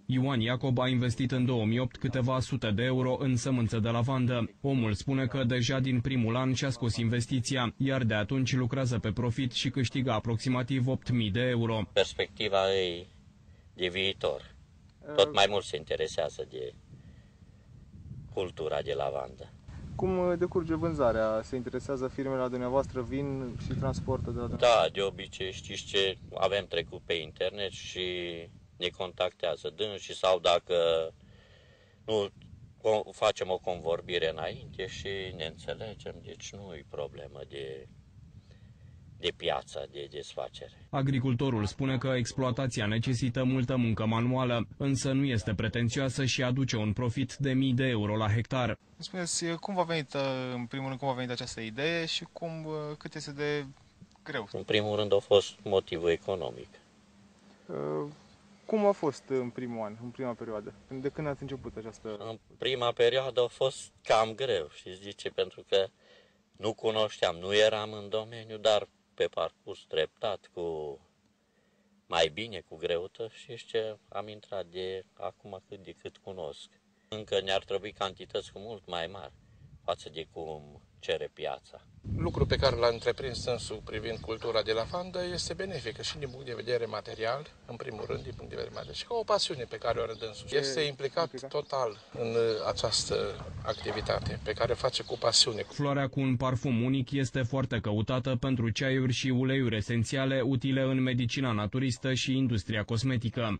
Ioan Iacob a investit în 2008 câteva sute de euro în sămânță de lavandă. Omul spune că deja din primul an și-a scos investiția, iar de atunci lucrează pe profit și câștigă aproximativ 8.000 de euro. Perspectiva e de viitor. Tot mai mult se interesează de cultura de lavandă. Cum decurge vânzarea? Se interesează firmele la dumneavoastră, vin și transportă de la dumneavoastră? Da, de obicei știți ce, avem trecut pe internet și ne contactează dânsii sau dacă nu facem o convorbire înainte și ne înțelegem, deci nu e problemă de piață, de desfacere. Agricultorul spune că exploatația necesită multă muncă manuală, însă nu este pretențioasă și aduce un profit de mii de euro la hectar. Spuneți, cum v-a venit, în primul rând, cum v-a venit această idee și cât este de greu? În primul rând a fost motivul economic. Cum a fost în primul an, în prima perioadă? De când ați început această... În prima perioadă a fost cam greu, știți de ce? Pentru că nu cunoșteam, nu eram în domeniu, dar pe parcurs treptat, cu mai bine, cu greutăți, și ce am intrat de acum cât de cât cunosc. Încă ne-ar trebui cantități cu mult mai mari față de cum cere piața. Lucrul pe care l-a întreprins însul privind cultura de lavandă este benefică și din punct de vedere material, în primul rând, din punct de vedere material, și ca o pasiune pe care o are dânsul. Este implicat total în această activitate pe care o face cu pasiune. Floarea cu un parfum unic este foarte căutată pentru ceaiuri și uleiuri esențiale utile în medicina naturistă și industria cosmetică.